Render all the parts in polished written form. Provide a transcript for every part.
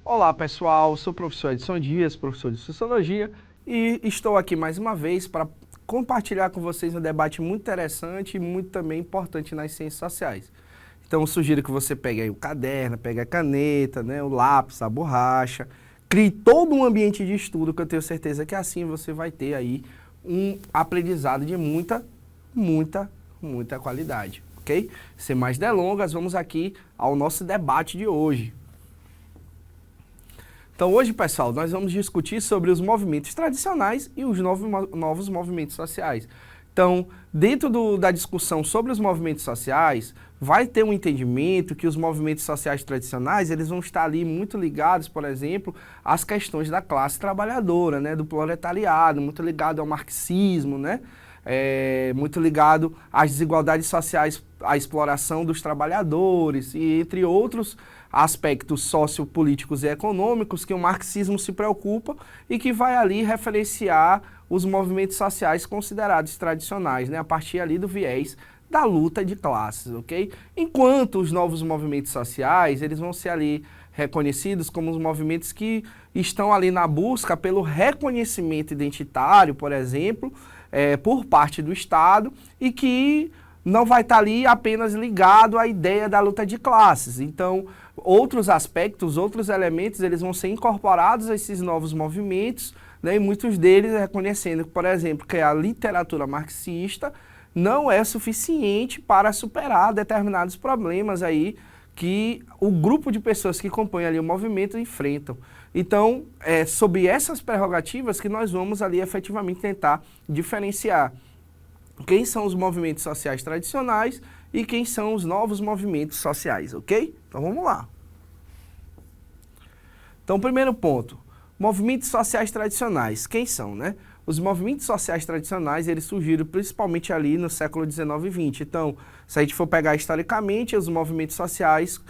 Olá pessoal, sou o professor Edson Dias, professor de Sociologia, e estou aqui mais uma vez para compartilhar com vocês um debate muito interessante e muito também importante nas ciências sociais. Então eu sugiro que você pegue aí o caderno, pegue a caneta, né, o lápis, a borracha, crie todo um ambiente de estudo, que eu tenho certeza que assim você vai ter aí um aprendizado de muita qualidade, ok? Sem mais delongas, vamos aqui ao nosso debate de hoje. Então hoje, pessoal, nós vamos discutir sobre os movimentos tradicionais e os novos movimentos sociais. Então, dentro da discussão sobre os movimentos sociais, vai ter um entendimento que os movimentos sociais tradicionais, eles vão estar ali muito ligados, por exemplo, às questões da classe trabalhadora, né, do proletariado, muito ligado ao marxismo, né, muito ligado às desigualdades sociais, à exploração dos trabalhadores e entre outros aspectos sociopolíticos e econômicos que o marxismo se preocupa e que vai ali referenciar os movimentos sociais considerados tradicionais, né, a partir ali do viés da luta de classes, ok? Enquanto os novos movimentos sociais, eles vão ser ali reconhecidos como os movimentos que estão ali na busca pelo reconhecimento identitário, por exemplo, por parte do Estado, e que não vai estar ali apenas ligado à ideia da luta de classes. Então, outros aspectos, outros elementos, eles vão ser incorporados a esses novos movimentos, né, e muitos deles reconhecendo, por exemplo, que a literatura marxista não é suficiente para superar determinados problemas aí que o grupo de pessoas que compõem ali o movimento enfrentam. Então, é sob essas prerrogativas que nós vamos ali efetivamente tentar diferenciar quem são os movimentos sociais tradicionais e quem são os novos movimentos sociais, ok? Então vamos lá. Então, primeiro ponto, movimentos sociais tradicionais, quem são, né? Os movimentos sociais tradicionais, eles surgiram principalmente ali no século XIX e XX. Então, se a gente for pegar historicamente, os movimentos sociais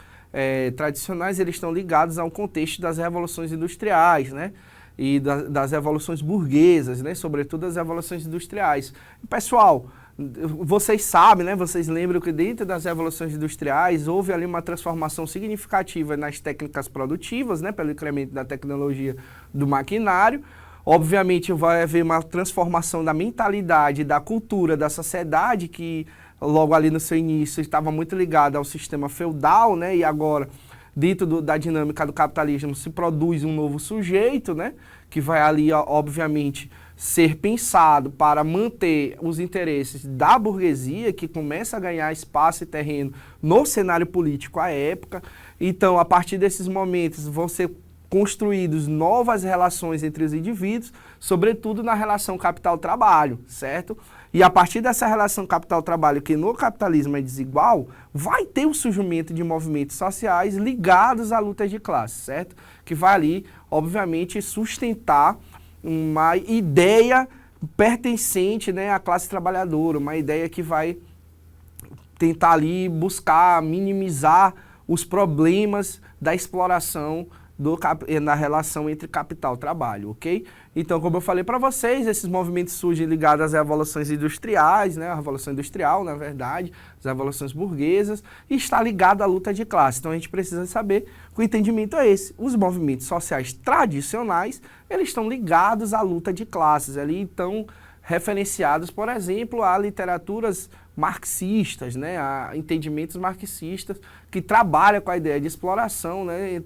tradicionais, eles estão ligados ao contexto das revoluções industriais, né? E das revoluções burguesas, né? Sobretudo as revoluções industriais. Pessoal, vocês sabem, né? Vocês lembram que dentro das revoluções industriais houve ali uma transformação significativa nas técnicas produtivas, né? Pelo incremento da tecnologia do maquinário. Obviamente vai haver uma transformação da mentalidade, da cultura, da sociedade, que logo ali no seu início estava muito ligada ao sistema feudal, né? E agora, dentro da dinâmica do capitalismo, se produz um novo sujeito, né, que vai ali, obviamente, ser pensado para manter os interesses da burguesia, que começa a ganhar espaço e terreno no cenário político à época. Então, a partir desses momentos, vão ser construídas novas relações entre os indivíduos, sobretudo na relação capital-trabalho, certo? E a partir dessa relação capital-trabalho, que no capitalismo é desigual, vai ter o surgimento de movimentos sociais ligados à luta de classe, certo? Que vai ali, obviamente, sustentar uma ideia pertencente, né, à classe trabalhadora, uma ideia que vai tentar ali buscar minimizar os problemas da exploração na relação entre capital e trabalho, ok? Então, como eu falei para vocês, esses movimentos surgem ligados às revoluções industriais, né? A revolução industrial, na verdade, as revoluções burguesas, e está ligado à luta de classe. Então, a gente precisa saber que o entendimento é esse. Os movimentos sociais tradicionais, eles estão ligados à luta de classes, ali estão referenciados, por exemplo, a literaturas marxistas, né, a entendimentos marxistas que trabalham com a ideia de exploração, né,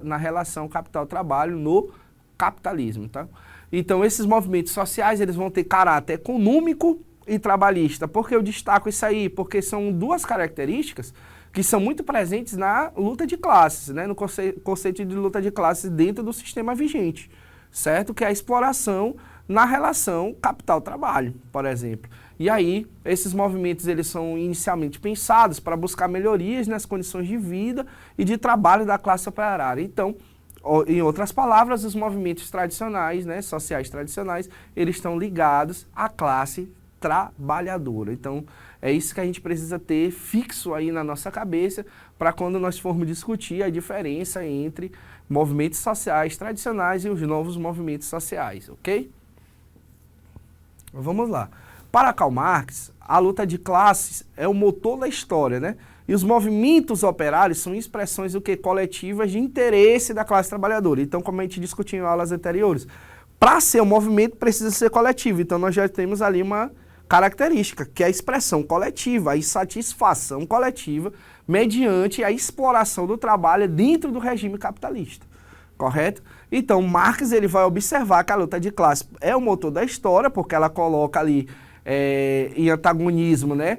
na relação capital-trabalho no capitalismo. Tá? Então, esses movimentos sociais, eles vão ter caráter econômico e trabalhista. Por que eu destaco isso aí? Porque são duas características que são muito presentes na luta de classes, né, no conceito de luta de classes dentro do sistema vigente, certo? Que é a exploração na relação capital-trabalho, por exemplo. E aí, esses movimentos, eles são inicialmente pensados para buscar melhorias nas condições de vida e de trabalho da classe operária. Então, em outras palavras, os movimentos tradicionais, né, sociais tradicionais, eles estão ligados à classe trabalhadora. Então, é isso que a gente precisa ter fixo aí na nossa cabeça para quando nós formos discutir a diferença entre movimentos sociais tradicionais e os novos movimentos sociais, ok? Vamos lá. Para Karl Marx, a luta de classes é o motor da história, né? E os movimentos operários são expressões do que coletivas de interesse da classe trabalhadora. Então, como a gente discutiu em aulas anteriores, para ser um movimento precisa ser coletivo. Então, nós já temos ali uma característica, que é a expressão coletiva, a insatisfação coletiva mediante a exploração do trabalho dentro do regime capitalista. Correto? Então, Marx ele vai observar que a luta de classe é o motor da história, porque ela coloca ali em antagonismo, né,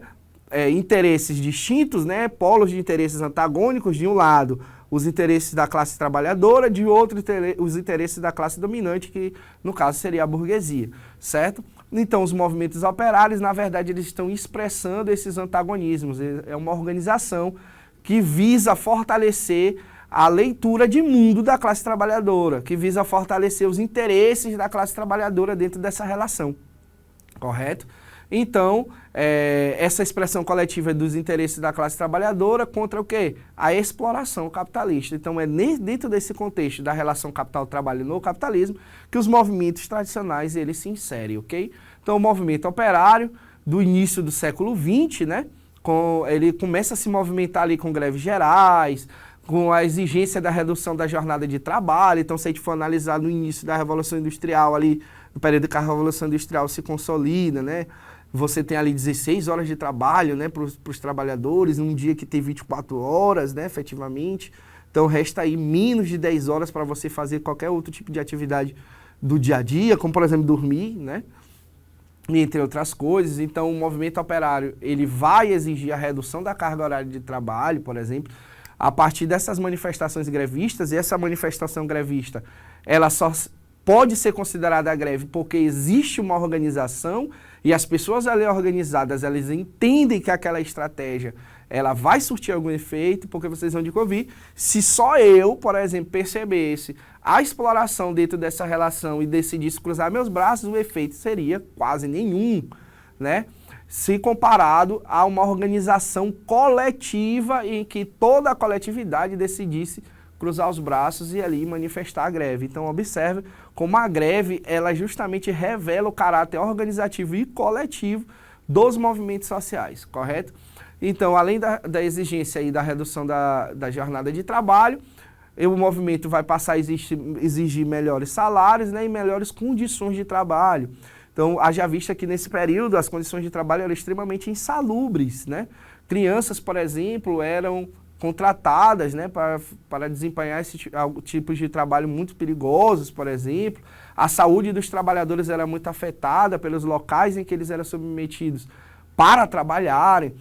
interesses distintos, né, polos de interesses antagônicos, de um lado os interesses da classe trabalhadora, de outro os interesses da classe dominante, que no caso seria a burguesia, certo? Então os movimentos operários, na verdade, eles estão expressando esses antagonismos, é uma organização que visa fortalecer a leitura de mundo da classe trabalhadora, que visa fortalecer os interesses da classe trabalhadora dentro dessa relação, correto? Então, essa expressão coletiva é dos interesses da classe trabalhadora contra o quê? A exploração capitalista. Então, é dentro desse contexto da relação capital-trabalho no capitalismo que os movimentos tradicionais eles se inserem, ok? Então, o movimento operário do início do século XX, né? Ele começa a se movimentar ali com greves gerais, com a exigência da redução da jornada de trabalho. Então, se a gente for analisar no início da Revolução Industrial, ali, no período que a Revolução Industrial se consolida, né? Você tem ali 16 horas de trabalho, né, para os trabalhadores, num dia que tem 24 horas, né, efetivamente. Então, resta aí menos de 10 horas para você fazer qualquer outro tipo de atividade do dia a dia, como, por exemplo, dormir, né, entre outras coisas. Então, o movimento operário, ele vai exigir a redução da carga horária de trabalho, por exemplo, a partir dessas manifestações grevistas, e essa manifestação grevista, ela só pode ser considerada a greve porque existe uma organização e as pessoas ali organizadas, elas entendem que aquela estratégia ela vai surtir algum efeito, porque vocês vão de ouvir, se só eu, por exemplo, percebesse a exploração dentro dessa relação e decidisse cruzar meus braços, o efeito seria quase nenhum, né? Se comparado a uma organização coletiva em que toda a coletividade decidisse cruzar os braços e ali manifestar a greve. Então, observe como a greve, ela justamente revela o caráter organizativo e coletivo dos movimentos sociais, correto? Então, além da exigência aí da redução da jornada de trabalho, o movimento vai passar a exigir melhores salários, né, e melhores condições de trabalho. Então, haja vista que nesse período as condições de trabalho eram extremamente insalubres, né? Crianças, por exemplo, eram contratadas, né, para desempenhar tipos de trabalho muito perigosos, por exemplo. A saúde dos trabalhadores era muito afetada pelos locais em que eles eram submetidos para trabalharem.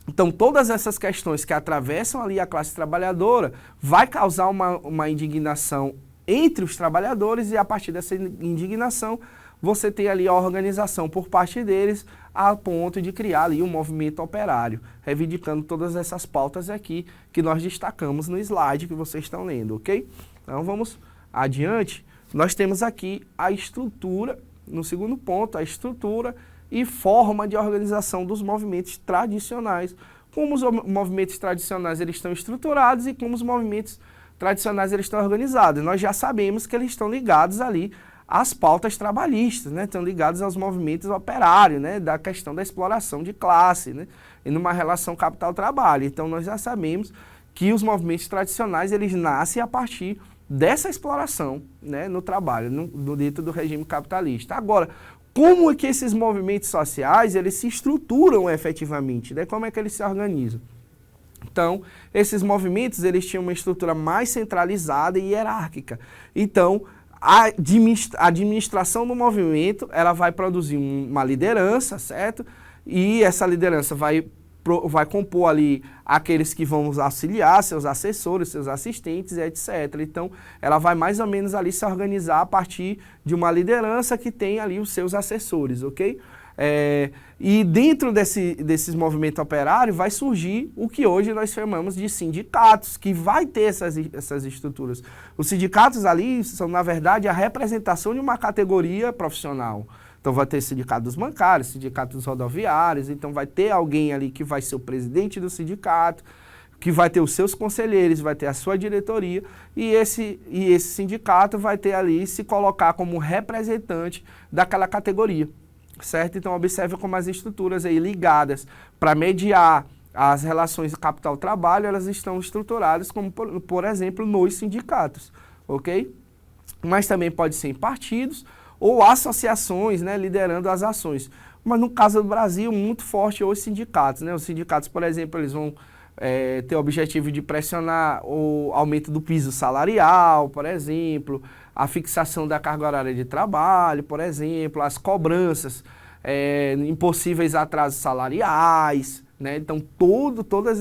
Então, todas essas questões que atravessam ali a classe trabalhadora vai causar uma indignação entre os trabalhadores e a partir dessa indignação você tem ali a organização por parte deles a ponto de criar ali um movimento operário, reivindicando todas essas pautas aqui que nós destacamos no slide que vocês estão lendo, ok? Então vamos adiante. Nós temos aqui a estrutura, no segundo ponto, a estrutura e forma de organização dos movimentos tradicionais. Como os movimentos tradicionais eles estão estruturados e como os movimentos tradicionais eles estão organizados. Nós já sabemos que eles estão ligados ali as pautas trabalhistas, né, estão ligados aos movimentos operários, né, da questão da exploração de classe, né, e numa relação capital-trabalho. Então, nós já sabemos que os movimentos tradicionais, eles nascem a partir dessa exploração, né, no trabalho, dentro do regime capitalista. Agora, como é que esses movimentos sociais, eles se estruturam efetivamente, né, como é que eles se organizam? Então, esses movimentos, eles tinham uma estrutura mais centralizada e hierárquica. Então, a administração do movimento, ela vai produzir uma liderança, certo? E essa liderança vai compor ali aqueles que vão auxiliar, seus assessores, seus assistentes, etc. Então, ela vai mais ou menos ali se organizar a partir de uma liderança que tem ali os seus assessores, ok? E dentro desses movimentos operários vai surgir o que hoje nós chamamos de sindicatos, que vai ter essas estruturas. Os sindicatos ali são, na verdade, a representação de uma categoria profissional. Então vai ter sindicato dos bancários, sindicato dos rodoviários, então vai ter alguém ali que vai ser o presidente do sindicato, que vai ter os seus conselheiros, vai ter a sua diretoria, e esse sindicato vai ter ali se colocar como representante daquela categoria. certo? Então, observe como as estruturas aí ligadas para mediar as relações de capital-trabalho, elas estão estruturadas como, por exemplo, nos sindicatos, ok? Mas também pode ser em partidos ou associações, né, liderando as ações. Mas no caso do Brasil, muito forte os sindicatos, né? Os sindicatos, por exemplo, eles vão ter o objetivo de pressionar o aumento do piso salarial, por exemplo, a fixação da carga horária de trabalho, por exemplo, as cobranças, impossíveis atrasos salariais, né? Então, todas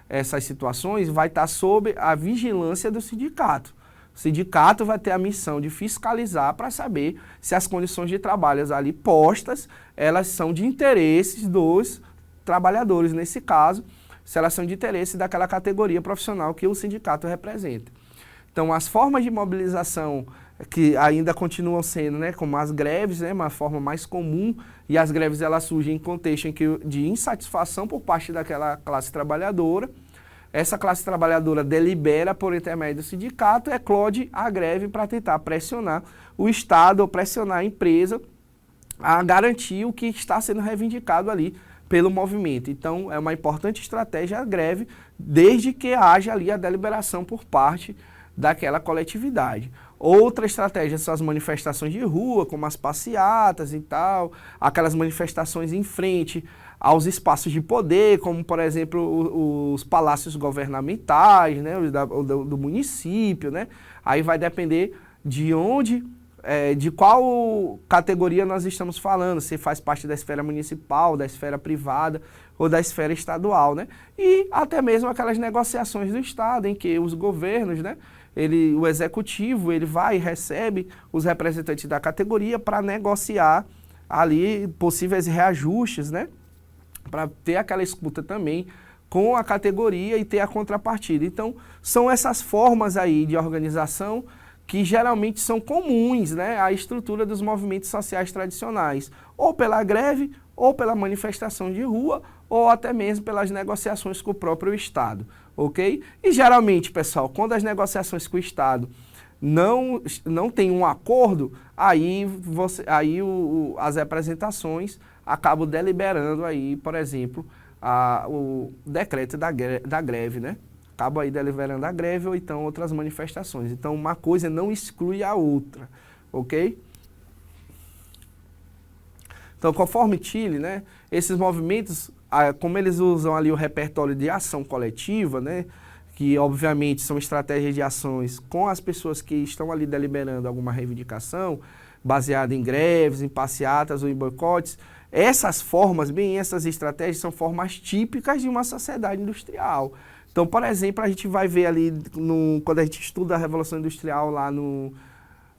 essas situações vai estar sob a vigilância do sindicato. O sindicato vai ter a missão de fiscalizar para saber se as condições de trabalho ali postas, elas são de interesses dos trabalhadores, nesse caso, se elas são de interesse daquela categoria profissional que o sindicato representa. Então, as formas de mobilização que ainda continuam sendo, né, como as greves, né, uma forma mais comum, e as greves elas surgem em contexto de insatisfação por parte daquela classe trabalhadora. Essa classe trabalhadora delibera por intermédio do sindicato, eclode a greve para tentar pressionar o Estado ou pressionar a empresa a garantir o que está sendo reivindicado ali pelo movimento. Então, é uma importante estratégia a greve, desde que haja ali a deliberação por parte daquela coletividade. Outra estratégia são as manifestações de rua, como as passeatas e tal, aquelas manifestações em frente aos espaços de poder, como, por exemplo, os palácios governamentais, né, do município, né? Aí vai depender de onde, de qual categoria nós estamos falando, se faz parte da esfera municipal, da esfera privada ou da esfera estadual, né? E até mesmo aquelas negociações do Estado, em que os governos, né, o executivo, ele vai e recebe os representantes da categoria para negociar ali possíveis reajustes, né? Para ter aquela escuta também com a categoria e ter a contrapartida. Então, são essas formas aí de organização que geralmente são comuns, né, à estrutura dos movimentos sociais tradicionais, ou pela greve, ou pela manifestação de rua, ou até mesmo pelas negociações com o próprio Estado, ok? E geralmente, pessoal, quando as negociações com o Estado não tem um acordo, aí as representações acabam deliberando aí, por exemplo, o decreto da greve, né? Acaba aí deliberando a greve ou então outras manifestações. Então, uma coisa não exclui a outra, ok? Então, conforme Tilly, né, esses movimentos, como eles usam ali o repertório de ação coletiva, né, que obviamente são estratégias de ações com as pessoas que estão ali deliberando alguma reivindicação, baseada em greves, em passeatas ou em boicotes, essas estratégias são formas típicas de uma sociedade industrial. Então, por exemplo, a gente vai ver ali, quando a gente estuda a Revolução Industrial lá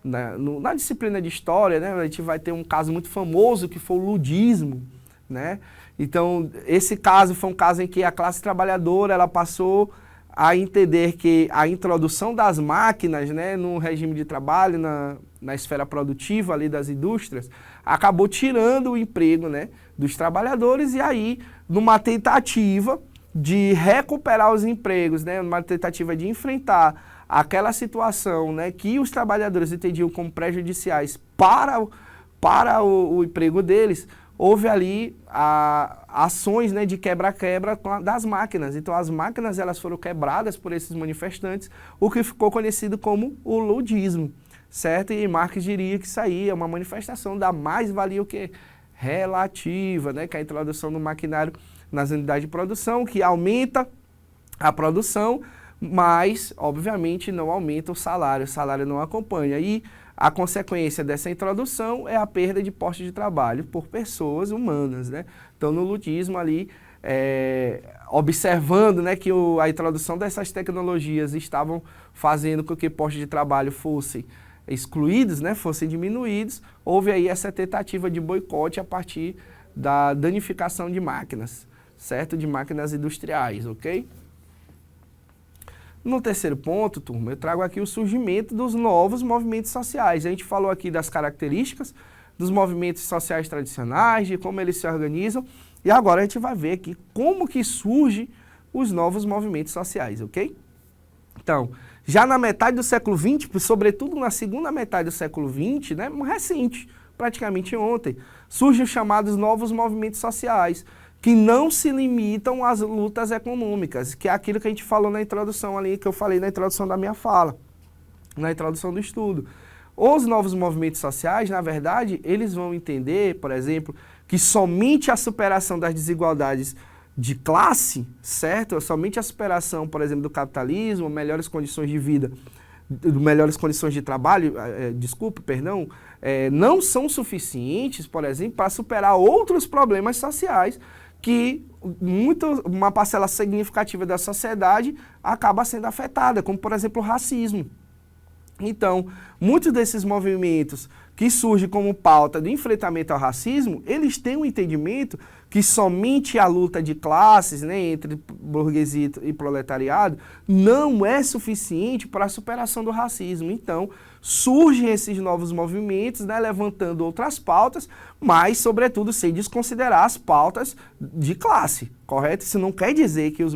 na disciplina de História, né, a gente vai ter um caso muito famoso que foi o ludismo, né? Então, esse caso foi um caso em que a classe trabalhadora ela passou a entender que a introdução das máquinas, né, no regime de trabalho, na esfera produtiva ali das indústrias, acabou tirando o emprego, né, dos trabalhadores e aí, numa tentativa de recuperar os empregos, né, numa tentativa de enfrentar aquela situação, né, que os trabalhadores entendiam como prejudiciais para o emprego deles, houve ali ações, né, de quebra-quebra das máquinas. Então, as máquinas elas foram quebradas por esses manifestantes, o que ficou conhecido como o ludismo, certo? E Marx diria que isso aí é uma manifestação da mais-valia o quê? Relativa, né, que é a introdução do maquinário nas unidades de produção, que aumenta a produção, mas, obviamente, não aumenta o salário não acompanha. E a consequência dessa introdução é a perda de postos de trabalho por pessoas humanas, né? Então, no ludismo ali, observando, né, que a introdução dessas tecnologias estavam fazendo com que postos de trabalho fossem excluídos, né, fossem diminuídos, houve aí essa tentativa de boicote a partir da danificação de máquinas, certo? De máquinas industriais, ok? No terceiro ponto, turma, eu trago aqui o surgimento dos novos movimentos sociais. A gente falou aqui das características dos movimentos sociais tradicionais, de como eles se organizam, e agora a gente vai ver aqui como que surgem os novos movimentos sociais, ok? Então, já na metade do século XX, sobretudo na segunda metade do século XX, né, recente, praticamente ontem, surgem os chamados novos movimentos sociais, que não se limitam às lutas econômicas, que é aquilo que a gente falou na introdução ali, que eu falei na introdução da minha fala, na introdução do estudo. Os novos movimentos sociais, na verdade, eles vão entender, por exemplo, que somente a superação das desigualdades de classe, certo? Somente a superação, por exemplo, do capitalismo, melhores condições de vida, melhores condições de trabalho, não são suficientes, por exemplo, para superar outros problemas sociais que uma parcela significativa da sociedade acaba sendo afetada, como, por exemplo, o racismo. Então, muitos desses movimentos que surgem como pauta de enfrentamento ao racismo, eles têm um entendimento que somente a luta de classes, né, entre burguesia e proletariado não é suficiente para a superação do racismo. Então, surgem esses novos movimentos, né, levantando outras pautas, mas, sobretudo, sem desconsiderar as pautas de classe, correto? Isso não quer dizer que os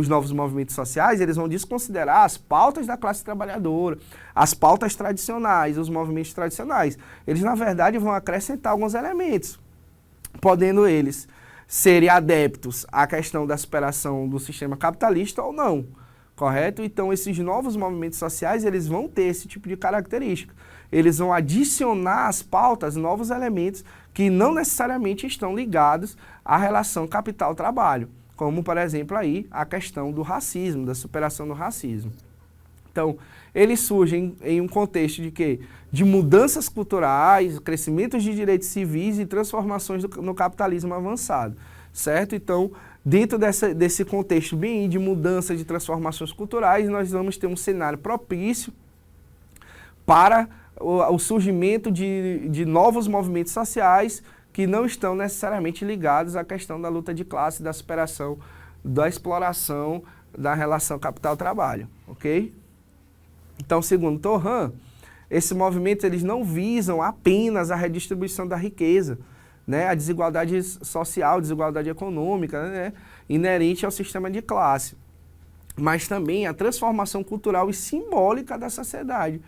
novos movimentos sociais, eles vão desconsiderar as pautas da classe trabalhadora, as pautas tradicionais, os movimentos tradicionais. Eles, na verdade, vão acrescentar alguns elementos, podendo eles serem adeptos à questão da superação do sistema capitalista ou não, correto? Então, esses novos movimentos sociais, eles vão ter esse tipo de característica. Eles vão adicionar às pautas novos elementos que não necessariamente estão ligados à relação capital-trabalho, como, por exemplo, aí a questão do racismo, da superação do racismo. Então, eles surgem em um contexto de quê? De mudanças culturais, crescimento de direitos civis e transformações no capitalismo avançado, certo? Então, dentro desse contexto bem de mudança, de transformações culturais, nós vamos ter um cenário propício para o surgimento de novos movimentos sociais que não estão necessariamente ligados à questão da luta de classe, da superação, da exploração da relação capital-trabalho, ok? Então, segundo Torran, esses movimentos eles não visam apenas a redistribuição da riqueza, né, a desigualdade social, desigualdade econômica, né, inerente ao sistema de classe, mas também a transformação cultural e simbólica da sociedade.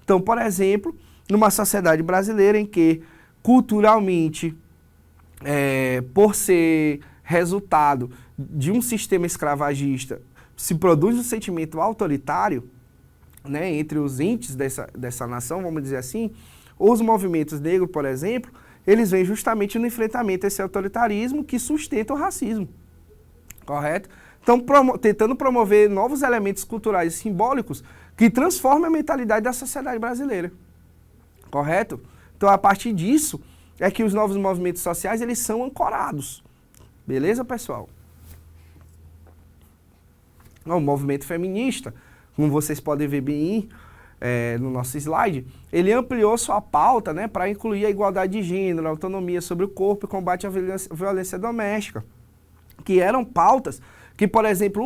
Então, por exemplo, numa sociedade brasileira em que culturalmente, por ser resultado de um sistema escravagista, se produz um sentimento autoritário, né, entre os entes dessa nação, vamos dizer assim, os movimentos negros, por exemplo, eles vêm justamente no enfrentamento a esse autoritarismo que sustenta o racismo, correto? Então, tentando promover novos elementos culturais e simbólicos que transformem a mentalidade da sociedade brasileira, correto? Então, a partir disso, é que os novos movimentos sociais, eles são ancorados, beleza, pessoal? O movimento feminista, como vocês podem ver bem no nosso slide, ele ampliou sua pauta, né, para incluir a igualdade de gênero, a autonomia sobre o corpo e combate à violência doméstica, que eram pautas que, por exemplo,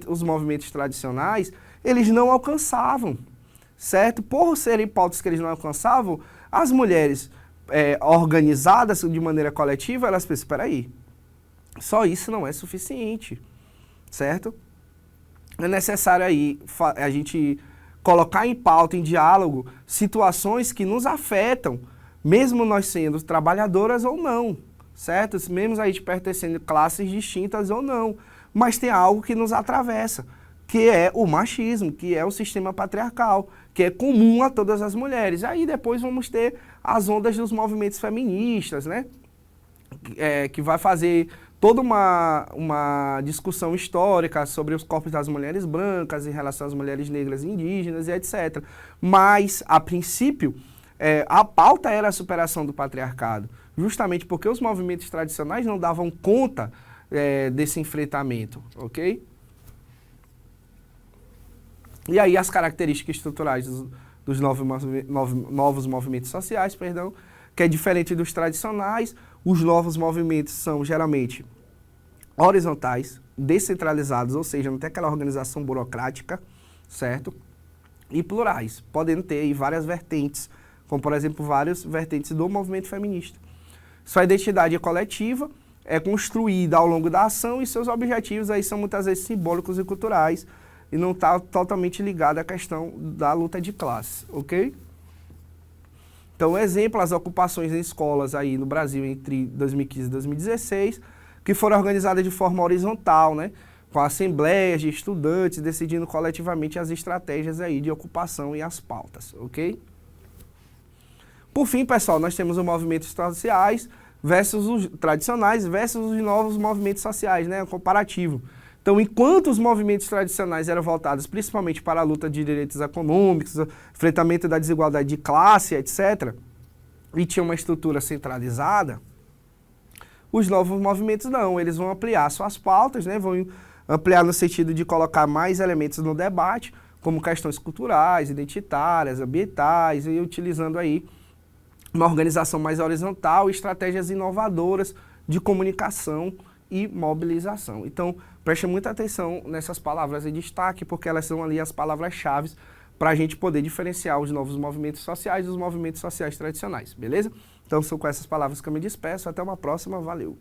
os movimentos tradicionais, eles não alcançavam, certo? Por serem pautas que eles não alcançavam, as mulheres organizadas de maneira coletiva, elas pensam, espera aí, só isso não é suficiente, certo? É necessário aí a gente colocar em pauta, em diálogo, situações que nos afetam, mesmo nós sendo trabalhadoras ou não, certo? Mesmo a gente pertencendo a classes distintas ou não, mas tem algo que nos atravessa, que é o machismo, que é o sistema patriarcal, que é comum a todas as mulheres. Aí depois vamos ter as ondas dos movimentos feministas, né? Que vai fazer toda uma discussão histórica sobre os corpos das mulheres brancas em relação às mulheres negras e indígenas e etc. Mas, a princípio, a pauta era a superação do patriarcado, justamente porque os movimentos tradicionais não davam conta desse enfrentamento, ok? E aí as características estruturais dos novos movimentos sociais, que é diferente dos tradicionais. Os novos movimentos são geralmente horizontais, descentralizados, ou seja, não tem aquela organização burocrática, certo? E plurais, podendo ter aí várias vertentes, como por exemplo várias vertentes do movimento feminista. Sua identidade coletiva é construída ao longo da ação e seus objetivos aí são muitas vezes simbólicos e culturais e não está totalmente ligado à questão da luta de classes, ok? Então, exemplo, as ocupações em escolas aí no Brasil entre 2015 e 2016, que foram organizadas de forma horizontal, né? Com assembleias de estudantes decidindo coletivamente as estratégias aí de ocupação e as pautas, ok? Por fim, pessoal, nós temos os movimentos sociais versus os tradicionais versus os novos movimentos sociais, né? O comparativo. Então, enquanto os movimentos tradicionais eram voltados principalmente para a luta de direitos econômicos, enfrentamento da desigualdade de classe, etc., e tinha uma estrutura centralizada, os novos movimentos não, eles vão ampliar suas pautas, né? Vão ampliar no sentido de colocar mais elementos no debate, como questões culturais, identitárias, ambientais, e utilizando aí uma organização mais horizontal e estratégias inovadoras de comunicação e mobilização. Então, preste muita atenção nessas palavras em destaque, porque elas são ali as palavras-chave para a gente poder diferenciar os novos movimentos sociais dos movimentos sociais tradicionais, beleza? Então, são com essas palavras que eu me despeço. Até uma próxima. Valeu!